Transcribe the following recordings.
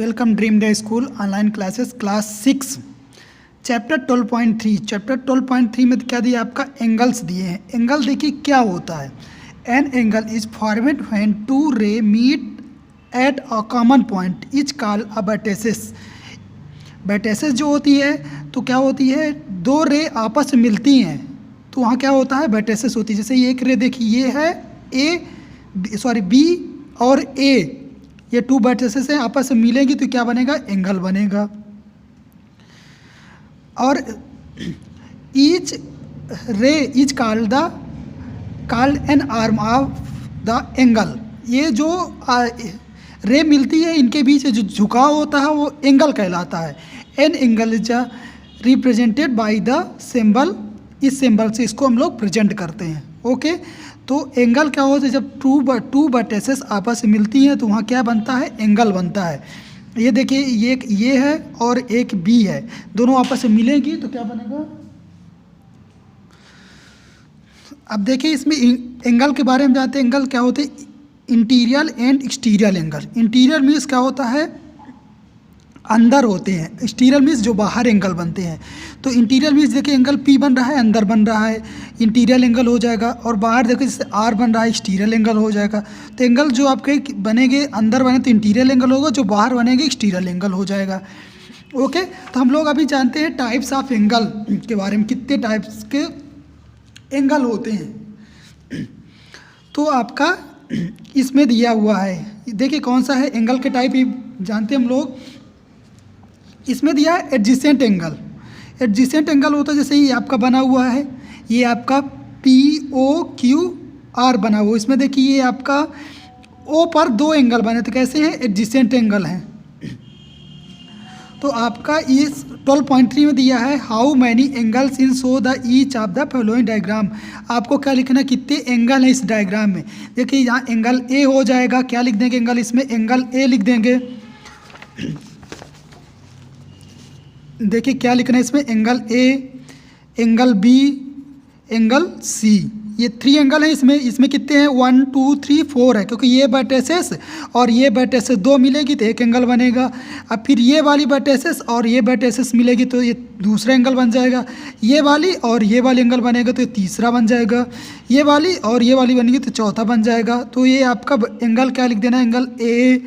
Welcome dream day school online classes class 6 chapter 12.3। Chapter 12.3 में क्या दिया आपका एंगल्स दिए हैं। एंगल देखिए क्या होता है। An angle is formed when two ray meet at a common point is called a vertices. Vertices जो होती है तो क्या होती है, दो रे आपस में मिलती हैं तो वहाँ क्या होता है, वर्टिसेस होती है। जैसे ये एक रे देखिए ये है बी और ए, ये टू वर्टिसेस हैं आपस में मिलेंगी तो क्या बनेगा, एंगल बनेगा। और ईच रे is called N arm of the angle. ये जो रे मिलती है इनके बीच जो झुकाव होता है वो एंगल कहलाता है। An angle is represented by the symbol. इस सिंबल से इसको हम लोग प्रेजेंट करते हैं। ओके, तो एंगल क्या होता है, जब टू वर्टिसेस आपस में मिलती हैं तो वहाँ क्या बनता है, एंगल बनता है। ये देखिए ये है और एक बी है, दोनों आपस में मिलेंगी तो क्या बनेगा। अब देखिए इसमें एंगल के बारे में जानते हैं। एंगल क्या होते हैं, interior and exterior angle. Interior means क्या होता है, अंदर होते हैं। एक्सटीरियर मीन्स जो बाहर एंगल बनते हैं। तो इंटीरियर मीन्स देखिए एंगल पी बन रहा है, अंदर बन रहा है, इंटीरियर एंगल हो जाएगा। और बाहर देखिए जैसे आर बन रहा है, एक्सटीरियर एंगल हो जाएगा। तो एंगल जो आपके बनेंगे अंदर बने तो इंटीरियर एंगल होगा, जो बाहर बनेंगे एक्सटीरियर एंगल हो जाएगा। ओके, तो हम लोग अभी जानते हैं टाइप्स ऑफ एंगल के बारे में, कितने टाइप्स के एंगल होते हैं। तो आपका इसमें दिया हुआ है, देखिए कौन सा है एंगल के टाइप ही जानते हैं हम लोग। इसमें दिया है एडजेसेंट एंगल। एडजेसेंट एंगल होता है जैसे ये आपका बना हुआ है, ये आपका POQR बना हुआ। इसमें देखिए ये आपका O पर दो एंगल बने तो कैसे हैं, एडजेसेंट एंगल हैं। तो आपका इस 12.3 में दिया है how many angles in show the each of the following diagram. आपको क्या लिखना है, कितने एंगल हैं इस डायग्राम में। देखिए यहाँ एंगल ए हो जाएगा, क्या लिख देंगे एंगल, इसमें एंगल ए लिख देंगे। देखिए क्या लिखना है इसमें, angle A, angle B, angle C. ये 3 एंगल है इसमें कितने हैं, 1 2 3 4 है, क्योंकि ये वर्टिसेस और ये वर्टिसेस दो मिलेगी तो एक एंगल बनेगा। अब फिर ये वाली वर्टिसेस और ये वर्टिसेस मिलेगी तो ये दूसरा एंगल बन जाएगा। ये वाली और ये वाली एंगल बनेगा तो ये तीसरा बन जाएगा। ये वाली और ये वाली बनेगी तो चौथा बन जाएगा। तो ये आपका एंगल क्या लिख देना, angle A,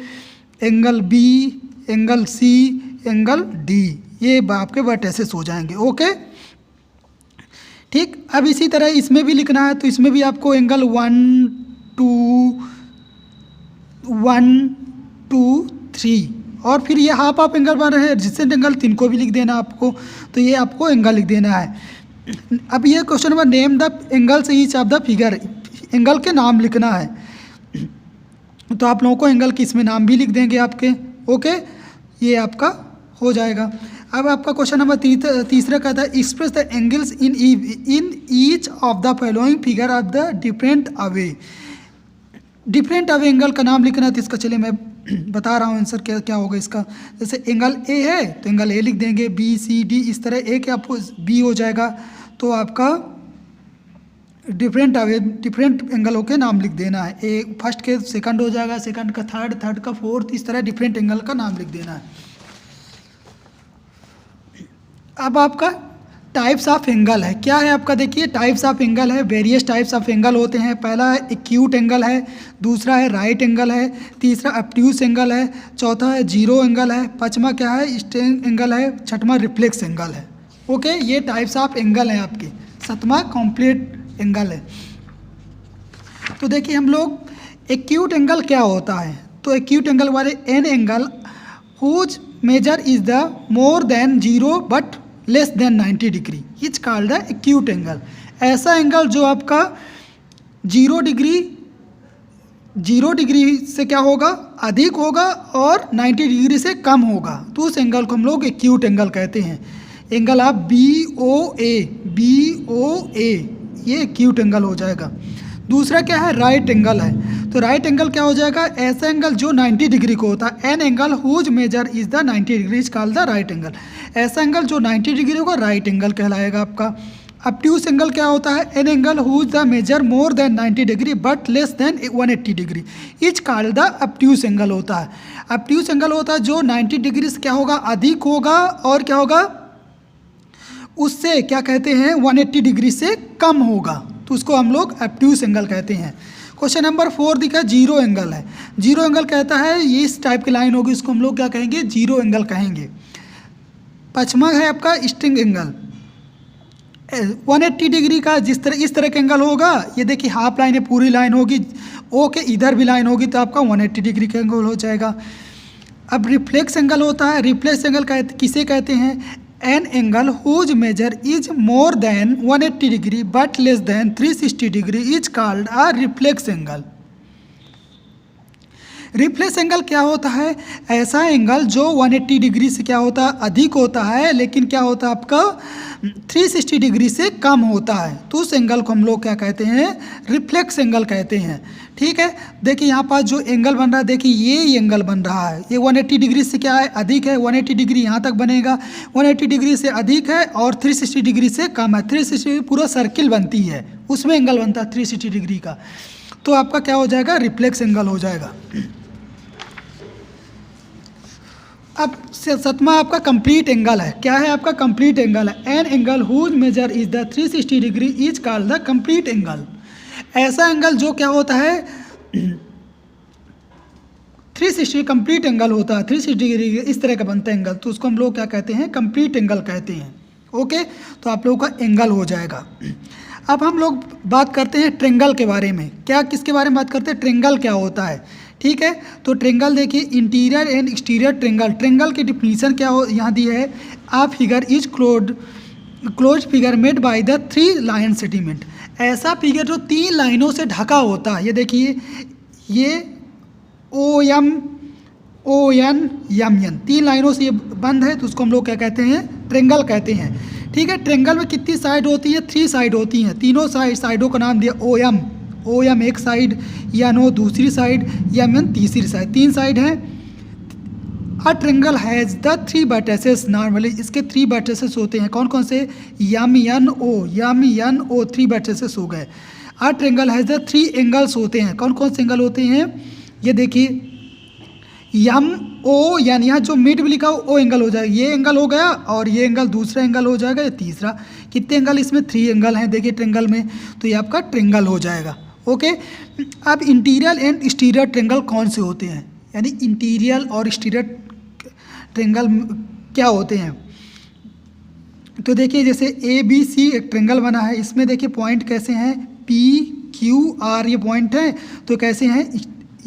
angle B, angle C, angle D, ये आपके वर्टिसेस हो जाएंगे। ओके ठीक। अब इसी तरह इसमें भी लिखना है तो इसमें भी आपको एंगल 1 2 3 और फिर ये हाफ ऑफ एंगल बन रहे हैं एडजेसेंट एंगल, 3 को भी लिख देना आपको। तो ये आपको एंगल लिख देना है। अब ये question number, name the angles each of the figure. Angle के नाम लिखना है तो आप लोगों को एंगल की इसमें नाम भी लिख देंगे आपके। ओके, ये आपका हो जाएगा। अब आपका क्वेश्चन नंबर तीसरा कहता है express the angles in each of the following figure of the different away. Different away angle का नाम लिखना है तो इसका चलिए मैं बता रहा हूँ आंसर क्या होगा इसका। जैसे एंगल ए है तो एंगल ए लिख देंगे, बी सी डी इस तरह, ए के आपको बी हो जाएगा तो आपका डिफरेंट एंगलों के नाम लिख देना है। ए फर्स्ट के सेकंड हो जाएगा, सेकंड का थर्ड, थर्ड का फोर्थ, इस तरह डिफरेंट एंगल का नाम लिख देना है। अब आपका टाइप्स ऑफ एंगल है, क्या है आपका, देखिए टाइप्स ऑफ एंगल है, वेरियस टाइप्स ऑफ एंगल होते हैं। पहला है एक्यूट एंगल है, दूसरा है राइट एंगल है, तीसरा ऑब्ट्यूस एंगल है, चौथा है जीरो एंगल है, पांचवा क्या है, स्ट्रेट एंगल है, छठवां रिफ्लेक्स एंगल है। ओके, ये टाइप्स ऑफ एंगल है आपके। सातवां कंप्लीट एंगल है। तो देखिए हम लोग एक्यूट एंगल क्या होता है, तो एक्यूट एंगल वाले an angle whose measure is the more than 0 but less than 90 degree is called the acute angle. ऐसा एंगल जो आपका 0 डिग्री से क्या होगा, अधिक होगा और 90 डिग्री से कम होगा, तो उस एंगल को हम लोग एक्यूट एंगल कहते हैं। एंगल आप BOA ये एक्यूट एंगल हो जाएगा। दूसरा क्या है, राइट एंगल है। तो राइट एंगल क्या हो जाएगा, ऐसा एंगल जो 90 डिग्री को होता है। An angle whose measure is the 90 degree is called the right angle. ऐसा एंगल जो 90 डिग्री होगा राइट एंगल कहलाएगा आपका। ऑब्ट्यूस एंगल क्या होता है? An angle whose the measure more than 90 degree but less than 180 degree is called the obtuse angle होता है। ऑब्ट्यूस एंगल होता है जो 90 डिग्री से क्या होगा? अधिक होगा, और क्या होगा? उससे क्या कहते हैं? 180 डिग्री से कम होगा, तो उसको हम लोग ऑब्ट्यूस एंगल कहते हैं। क्वेश्चन नंबर 4 दिखा, जीरो एंगल है। जीरो एंगल कहता है ये इस टाइप की लाइन होगी, इसको हम लोग क्या कहेंगे? जीरो एंगल कहेंगे। पचमा है आपका स्ट्रिंग एंगल। 180 डिग्री का इस तरह का एंगल होगा, ये देखिए हाफ लाइन है, पूरी लाइन होगी, ओ के इधर भी लाइन होगी, तो आपका 180 डिग्री का एंगल हो जाएगा। अब रिफ्लेक्स एंगल होता है। रिफ्लेक्स एंगल किसे कहते हैं? An angle whose measure is more than 180 degree but less than 360 degree is called a reflex angle. Reflex angle क्या होता है? ऐसा एंगल जो 180 डिग्री से क्या होता है? अधिक होता है, लेकिन क्या होता है आपका 360 डिग्री से कम होता है, तो उस एंगल को हम लोग क्या कहते हैं? रिफ्लेक्स एंगल कहते हैं। ठीक है, देखिए यहाँ पास जो एंगल बन रहा है, देखिए ये एंगल बन रहा है, ये 180 डिग्री से क्या है? अधिक है। 180 डिग्री यहाँ तक बनेगा, 180 डिग्री से अधिक है, और 360 डिग्री से कम है। 360 पूरा सर्किल बनती है, उसमें एंगल बनता है 360 डिग्री का, तो आपका क्या हो जाएगा? रिफ्लेक्स एंगल हो जाएगा। अब सतमा आपका कंप्लीट एंगल है। क्या है आपका? कंप्लीट एंगल है। An angle whose measure is the 360 degree is called the complete angle. ऐसा एंगल जो क्या होता है? 360 कंप्लीट एंगल होता है, 360 डिग्री इस तरह का बनता है एंगल, तो उसको हम लोग क्या कहते हैं? कंप्लीट एंगल कहते हैं। ओके, तो आप लोगों का एंगल हो जाएगा। अब हम लोग बात करते हैं ट्रेंगल के बारे में। क्या किसके बारे में बात करते हैं? ट्रेंगल क्या होता है? ठीक है, तो ट्रेंगल देखिए, interior and exterior triangle. Triangle की डिफिनीशन क्या हो यहाँ दी है? A figure is close figure made by the 3 line segment. ऐसा फिगर जो 3 लाइनों से ढका होता है। ये देखिए, ये ओ एम एन 3 लाइनों से ये बंद है, तो उसको हम लोग क्या कहते हैं? ट्रेंगल कहते हैं। ठीक है, ट्रेंगल में कितनी साइड होती है? 3 साइड होती हैं। तीनों साइडों का नाम दिया ओ एम एक साइड, एन ओ दूसरी साइड, एन तीसरी साइड, 3 साइड हैं। अ triangle has the 3 vertices normally. इसके 3 वर्टिसेस होते हैं। कौन कौन से? एन ओ 3 वर्टिसेस हो गए। अ ट्रेंगल हैज़ द 3 एंगल्स होते हैं। कौन कौन से एंगल होते हैं? ये देखिए, एम ओ यानी यहाँ जो मिड में लिखा हो ओ एंगल हो जाएगा, ये एंगल हो गया, और ये एंगल दूसरा एंगल हो जाएगा, ये तीसरा। कितने एंगल इसमें? 3 एंगल हैं देखिए ट्रेंगल में, तो ये आपका ट्रेंगल हो जाएगा। ओके, अब इंटीरियर एंड एक्सटीरियर ट्रेंगल कौन से होते हैं? यानी इंटीरियर और एक्सटीरियर ट्रेंगल क्या होते हैं? तो देखिए, जैसे ABC एक ट्रेंगल बना है, इसमें देखिए पॉइंट कैसे हैं? PQR ये पॉइंट हैं, तो कैसे हैं?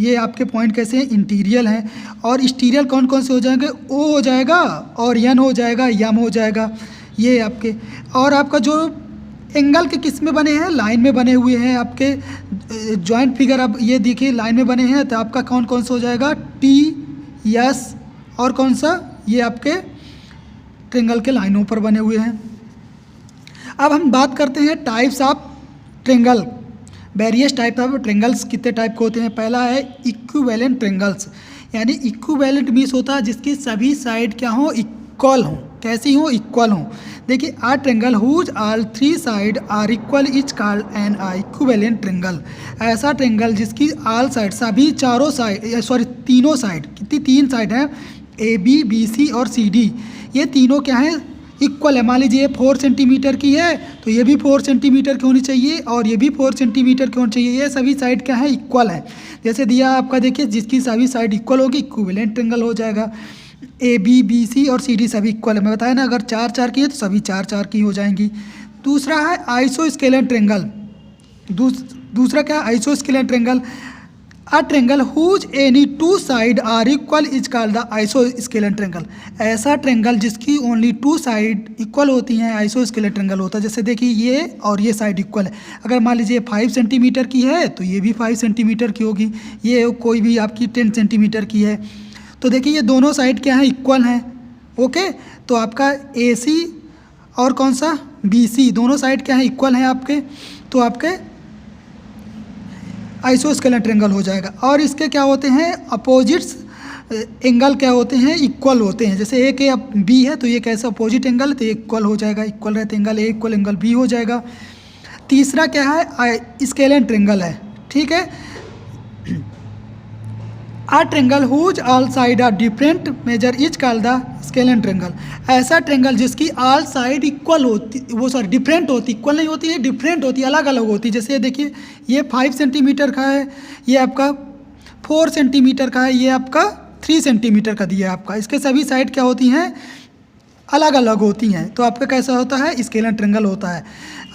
ये आपके पॉइंट कैसे हैं? इंटीरियर हैं। और एक्सटीरियर कौन कौन से हो जाएंगे? O हो जाएगा, और N हो जाएगा, M हो जाएगा, ये आपके। और आपका जो एंगल के किस में बने हैं? लाइन में बने हुए हैं आपके। जॉइंट फिगर अब ये देखिए लाइन में बने हैं, तो आपका कौन कौन सा हो जाएगा? TS, और कौन सा? ये आपके ट्रेंगल के लाइनों पर बने हुए हैं। अब हम बात करते हैं types of triangle. Various type of triangles कितने टाइप के होते हैं? पहला है इक्विवेलेंट ट्रेंगल्स, यानी इक्विवेलेंट मीन्स होता है जिसकी सभी साइड क्या हो? इक्वल हों। कैसी हो? इक्वल हों। देखिए, a triangle whose all 3 side are equal is called an equivalent triangle. ऐसा ट्रेंगल जिसकी ऑल साइड सभी तीनों साइड, कितनी? 3 साइड हैं, AB, BC और CD, ये तीनों क्या हैं? इक्वल है। मान लीजिए ये 4 सेंटीमीटर की है, तो ये भी 4 सेंटीमीटर की होनी चाहिए, और ये भी 4 सेंटीमीटर की होनी चाहिए। ये सभी साइड क्या है? इक्वल है। जैसे दिया आपका, देखिए जिसकी सभी साइड इक्वल होगी इक्विवेलेंट ट्रेंगल हो जाएगा। AB, BC और CD सभी इक्वल है। मैं बताया ना, अगर 4-4 की है तो सभी 4-4 की हो जाएंगी। दूसरा है आइसोस्केलेन ट्रेंगल। दूसरा क्या? Isosceles triangle. A triangle whose any 2 side are equal is called the isosceles triangle. ऐसा ट्रेंगल जिसकी ओनली 2 साइड इक्वल होती हैं आइसोस्केलेन ट्रेंगल होता है। जैसे देखिए, ये और ये साइड इक्वल है। अगर मान लीजिए 5 सेंटीमीटर की है, तो ये भी 5 सेंटीमीटर की होगी। ये कोई भी आपकी 10 सेंटीमीटर की है, तो देखिए ये दोनों साइड क्या हैं? इक्वल हैं। ओके, तो आपका AC और कौन सा? BC, दोनों साइड क्या हैं? इक्वल हैं आपके, तो आपके आइसोस्केलेन ट्रेंगल हो जाएगा। और इसके क्या होते हैं? अपोजिट्स एंगल क्या होते हैं, इक्वल होते हैं। जैसे ए के अब बी है तो ये कैसा अपोजिट एंगल है तो ये इक्वल हो जाएगा, इक्वल रहते angle A equal angle B हो जाएगा। तीसरा क्या है, स्केलेन ट्रेंगल है, ठीक है। A triangle whose all side are different measure is called the scalene triangle. ऐसा ट्रेंगल जिसकी ऑल साइड इक्वल होती, वो सॉरी डिफरेंट होती, इक्वल नहीं होती है, डिफरेंट होती है, अलग अलग होती है। जैसे देखिए ये 5 सेंटीमीटर का है, ये आपका 4 सेंटीमीटर का है, ये आपका 3 सेंटीमीटर का दिया है आपका। इसके सभी साइड क्या होती हैं, अलग अलग होती हैं। तो आपका कैसा होता है, स्केलेन ट्रेंगल होता है।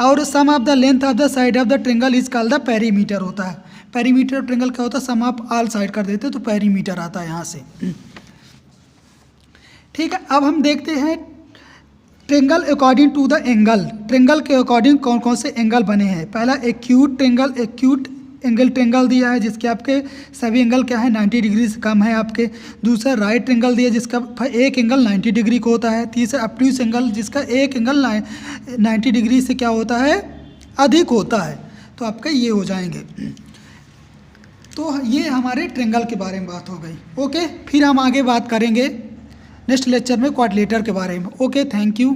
और sum of the length of the side of the triangle is called the perimeter होता है। पेरीमीटर ट्रेंगल क्या होता है, सम ऑफ ऑल साइड कर देते हैं तो पेरीमीटर आता है यहाँ से, ठीक है। अब हम देखते हैं triangle according to the angle. Triangle के अकॉर्डिंग कौन कौन से एंगल बने हैं। पहला acute triangle, acute angle triangle दिया है जिसके आपके सभी एंगल क्या है 90 डिग्री से कम है आपके। दूसरा राइट ट्रेंगल दिया जिसका एक एंगल 90 डिग्री का होता है। तीसरा ऑब्ट्यूस एंगल जिसका एक एंगल 90 डिग्री से क्या होता है, अधिक होता है। तो आपके ये हो जाएंगे। तो ये हमारे ट्रेंगल के बारे में बात हो गई। ओके, फिर हम आगे बात करेंगे नेक्स्ट लेक्चर में क्वाड्रिलेटरल के बारे में। Okay, thank you.